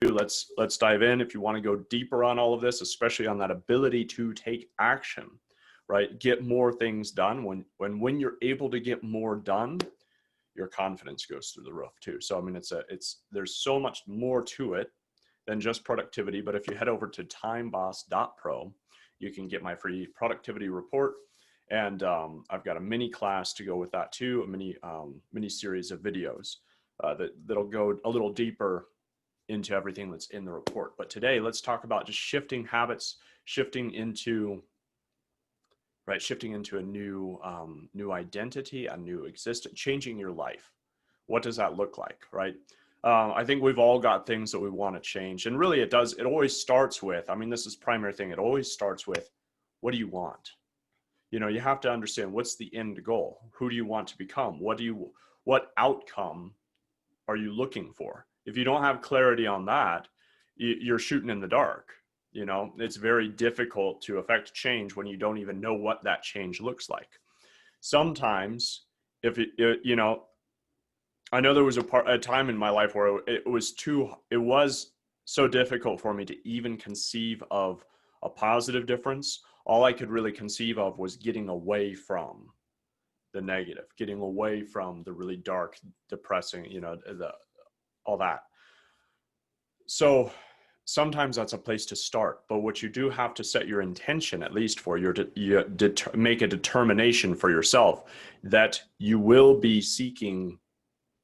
let's dive in. If you want to go deeper on all of this, especially on that ability to take action, right? Get more things done. When you're able to get more done, your confidence goes through the roof too. So I mean, there's so much more to it than just productivity. But if you head over to timeboss.pro, you can get my free productivity report. And I've got a mini class to go with that too, a mini series of videos that'll go a little deeper into everything that's in the report. But today, let's talk about just shifting habits, shifting into a new identity, a new existence, changing your life. What does that look like, right? I think we've all got things that we want to change. And really it always starts with, I mean, this is primary thing. It always starts with, what do you want? You know, you have to understand, what's the end goal? Who do you want to become? What outcome are you looking for? If you don't have clarity on that, you're shooting in the dark. You know, it's very difficult to affect change when you don't even know what that change looks like. Sometimes you know, I know there was a time in my life where it was so difficult for me to even conceive of a positive difference. All I could really conceive of was getting away from the negative, getting away from the really dark, depressing, you know, all that. So sometimes that's a place to start, but what you do have to set your intention, at least for make a determination for yourself that you will be seeking,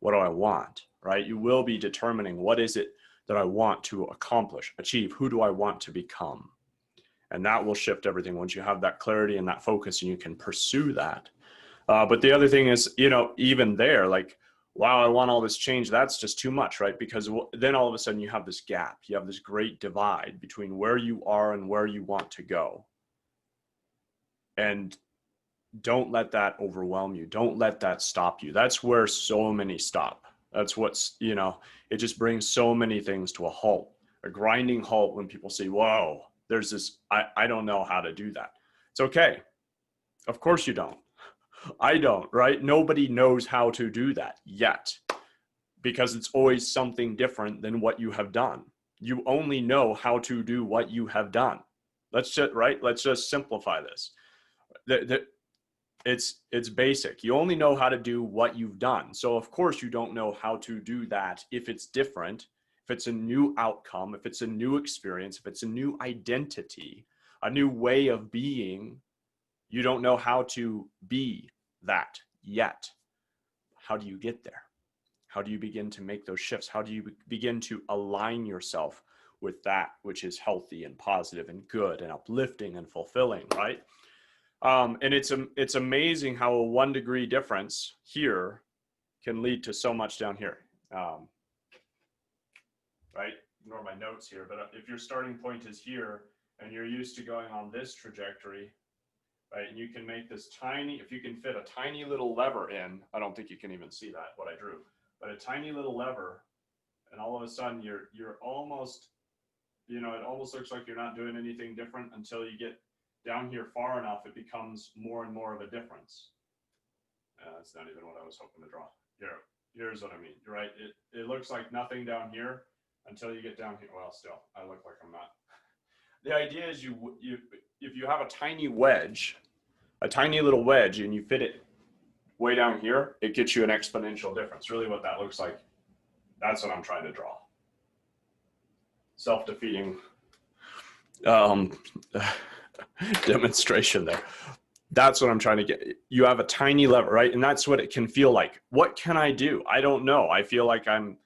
what do I want, right? You will be determining, what is it that I want to accomplish, achieve? Who do I want to become? And that will shift everything once you have that clarity and that focus, and you can pursue that. But the other thing is, you know, even there, like, wow, I want all this change. That's just too much, right? Because then all of a sudden you have this gap. You have this great divide between where you are and where you want to go. And don't let that overwhelm you. Don't let that stop you. That's where so many stop. That's what's, you know, it just brings so many things to a halt, a grinding halt, when people say, whoa, there's this, I don't know how to do that. It's okay. Of course you don't. I don't, right? Nobody knows how to do that yet, because it's always something different than what you have done. You only know how to do what you have done. Let's just simplify this. It's basic. You only know how to do what you've done. So of course you don't know how to do that if it's different, if it's a new outcome, if it's a new experience, if it's a new identity, a new way of being. You don't know how to be that yet. How do you get there? How do you begin to make those shifts? How do you begin to align yourself with that which is healthy and positive and good and uplifting and fulfilling, right? And it's amazing how a 1 degree difference here can lead to so much down here. Right? Ignore my notes here, but if your starting point is here and you're used to going on this trajectory, right? And you can make this tiny, if you can fit a tiny little lever in, I don't think you can even see that, what I drew, but a tiny little lever, and all of a sudden you're almost, you know, it almost looks like you're not doing anything different until you get down here far enough, it becomes more and more of a difference. That's not even what I was hoping to draw. Here's what I mean, right? It looks like nothing down here until you get down here. Well, still, I look like I'm not. The idea is if you have a tiny wedge, a tiny little wedge, and you fit it way down here, it gets you an exponential difference. Really what that looks like, that's what I'm trying to draw. Self-defeating demonstration there. That's what I'm trying to get. You have a tiny lever, right? And that's what it can feel like. What can I do? I don't know. I feel like I'm,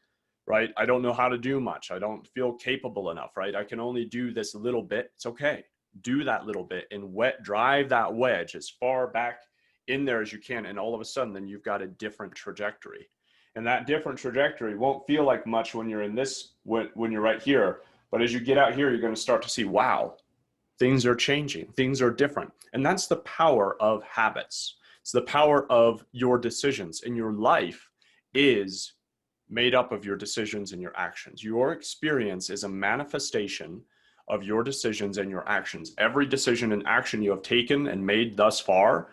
right? I don't know how to do much. I don't feel capable enough, right? I can only do this little bit. It's okay. Do that little bit and drive that wedge as far back in there as you can. And all of a sudden, then you've got a different trajectory. And that different trajectory won't feel like much when you're in this, when you're right here. But as you get out here, you're going to start to see, wow, things are changing. Things are different. And that's the power of habits. It's the power of your decisions. And your life is made up of your decisions and your actions. Your experience is a manifestation of your decisions and your actions. Every decision and action you have taken and made thus far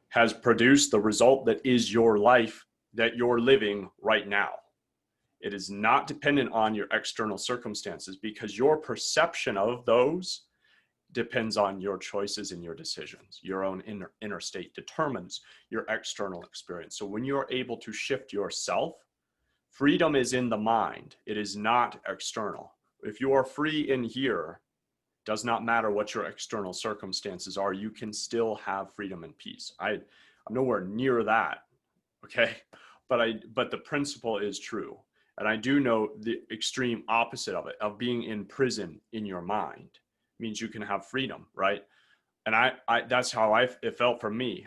has produced the result that is your life that you're living right now. It is not dependent on your external circumstances, because your perception of those depends on your choices and your decisions. Your own inner state determines your external experience. So when you're able to shift yourself, freedom is in the mind. It is not external. If you are free in here, does not matter what your external circumstances are, you can still have freedom and peace. I'm nowhere near that, okay? But the principle is true. And I do know the extreme opposite of it, of being in prison in your mind means you can have freedom, right? And I that's how it felt for me.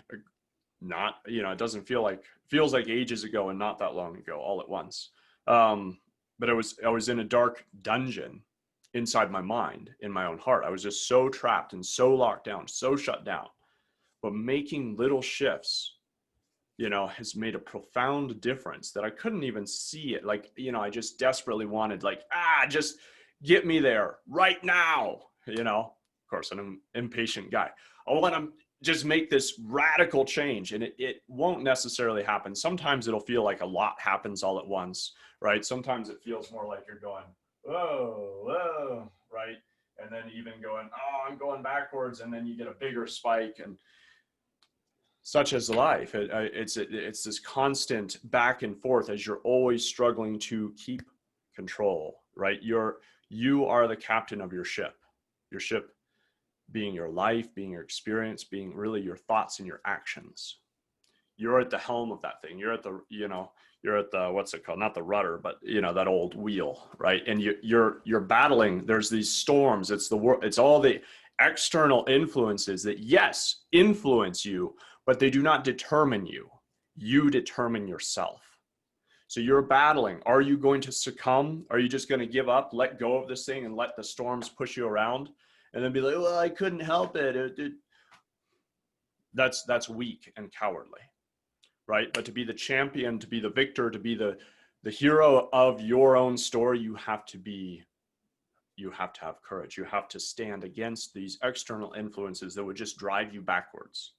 Not, it doesn't feels like ages ago and not that long ago all at once. But I was in a dark dungeon inside my mind, in my own heart. I was just so trapped and so locked down, so shut down. But making little shifts, has made a profound difference that I couldn't even see it. I just desperately wanted, just get me there right now. Of course, I'm an impatient guy. I want to just make this radical change, and it won't necessarily happen. Sometimes it'll feel like a lot happens all at once, right? Sometimes it feels more like you're going, whoa, whoa, right? And then even going, oh, I'm going backwards, and then you get a bigger spike, and such as life. It's this constant back and forth as you're always struggling to keep control, right? You are the captain of your ship being your life, being your experience, being really your thoughts and your actions. You're at the helm of that thing. You're at the, what's it called? Not the rudder, but that old wheel, right? And you're battling. There's these storms. It's the world. It's all the external influences that, yes, influence you, but they do not determine you. You determine yourself. So you're battling. Are you going to succumb? Are you just going to give up, let go of this thing and let the storms push you around and then be like, well, I couldn't help it. That's weak and cowardly, right? But to be the champion, to be the victor, to be the hero of your own story, you have to have courage. You have to stand against these external influences that would just drive you backwards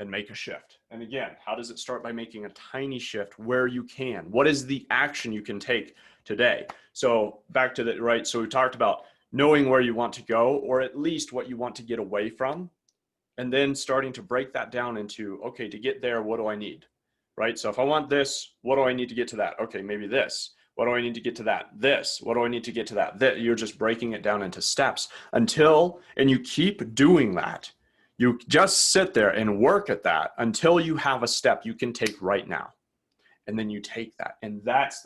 and make a shift. And again, how does it start? By making a tiny shift where you can. What is the action you can take today? So back to the, right? So we talked about knowing where you want to go, or at least what you want to get away from, and then starting to break that down into, okay, to get there, what do I need? Right? So if I want this, what do I need to get to that? Okay, maybe this. What do I need to get to that? This. What do I need to get to that? You're just breaking it down into steps and you keep doing that. You just sit there and work at that until you have a step you can take right now. And then you take that. And that's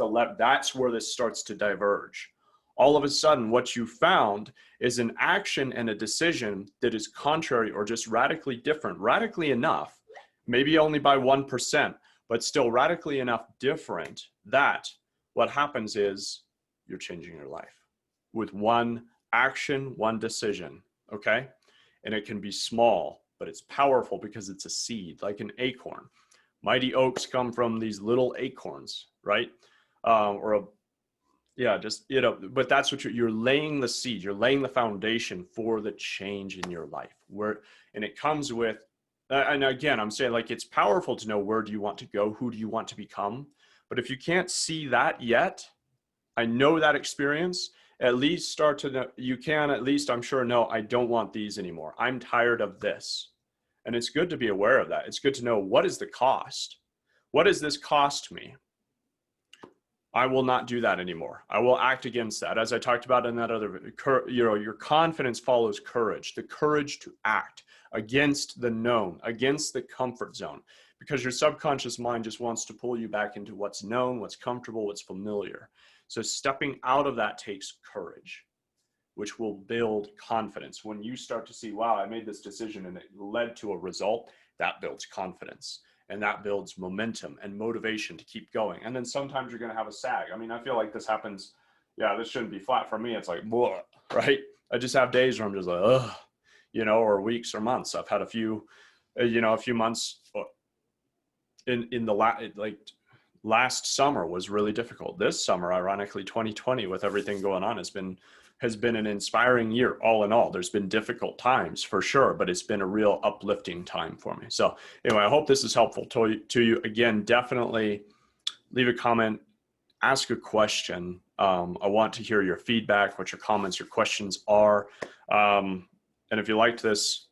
where this starts to diverge. All of a sudden, what you found is an action and a decision that is contrary or just radically different, radically enough, maybe only by 1%, but still radically enough different that what happens is you're changing your life with one action, one decision, okay? And it can be small, but it's powerful because it's a seed, like an acorn. Mighty oaks come from these little acorns, right? But that's what you're laying the seed, you're laying the foundation for the change in your life. And it comes with, and again, I'm saying, like, it's powerful to know where do you want to go, who do you want to become. But if you can't see that yet, I know that experience, at least start to know, you can at least, I'm sure, know, I don't want these anymore. I'm tired of this. And it's good to be aware of that. It's good to know, what is the cost? What does this cost me? I will not do that anymore. I will act against that. As I talked about in that other, your confidence follows courage, the courage to act against the known, against the comfort zone, because your subconscious mind just wants to pull you back into what's known, what's comfortable, what's familiar. So stepping out of that takes courage, which will build confidence. When you start to see, wow, I made this decision and it led to a result, that builds confidence. And that builds momentum and motivation to keep going. And then sometimes you're going to have a sag. I mean, I feel like this happens. Yeah, this shouldn't be flat for me. It's like, blah, right? I just have days where I'm just like, ugh, or weeks or months. I've had a few months in the last summer was really difficult. This summer, ironically, 2020, with everything going on, has been an inspiring year. All in all, there's been difficult times for sure, but it's been a real uplifting time for me. So anyway, I hope this is helpful to you. Again, definitely leave a comment, ask a question. I want to hear your feedback, what your comments, your questions are. And if you liked this,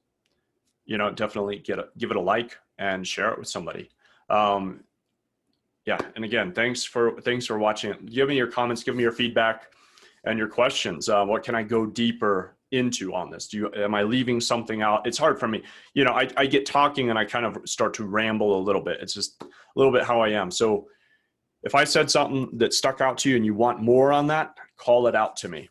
definitely give it a like and share it with somebody. Yeah, and again, thanks for watching. Give me your comments, give me your feedback and your questions. What can I go deeper into on this? Am I leaving something out? It's hard for me. I get talking and I kind of start to ramble a little bit. It's just a little bit how I am. So if I said something that stuck out to you and you want more on that, call it out to me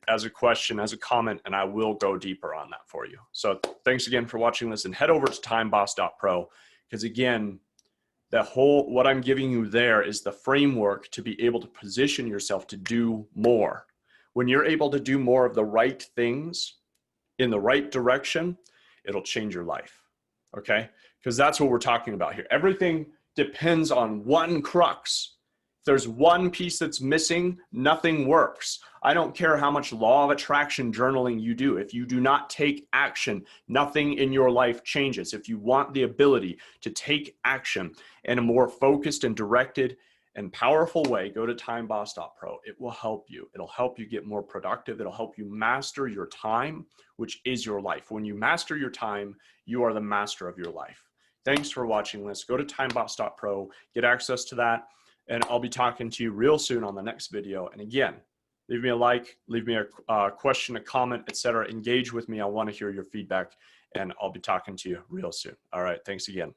as a question, as a comment, and I will go deeper on that for you. So thanks again for watching this, and head over to timeboss.pro, because again, what I'm giving you there is the framework to be able to position yourself to do more. When you're able to do more of the right things in the right direction, it'll change your life, okay? Because that's what we're talking about here. Everything depends on one crux. If there's one piece that's missing, nothing works. I don't care how much law of attraction journaling you do. If you do not take action, nothing in your life changes. If you want the ability to take action in a more focused and directed and powerful way, go to timeboss.pro. It will help you. It'll help you get more productive. It'll help you master your time, which is your life. When you master your time, you are the master of your life. Thanks for watching this. Go to timeboss.pro, get access to that, and I'll be talking to you real soon on the next video. And again, leave me a like, leave me a question, a comment, etc. Engage with me. I want to hear your feedback, and I'll be talking to you real soon. All right, thanks again.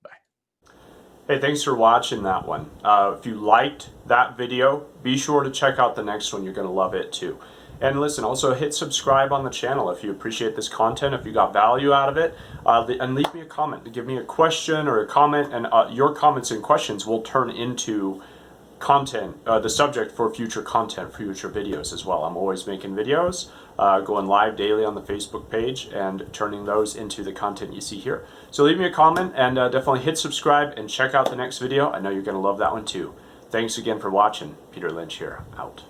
Bye. Hey, thanks for watching that one. If you liked that video, be sure to check out the next one. You're going to love it too. And listen, also hit subscribe on the channel if you appreciate this content, if you got value out of it, and leave me a comment. Give me a question or a comment, and your comments and questions will turn into content, the subject for future content, future videos as well. I'm always making videos, going live daily on the Facebook page and turning those into the content you see here. So leave me a comment and definitely hit subscribe and check out the next video. I know you're going to love that one too. Thanks again for watching. Peter Lynch here, out.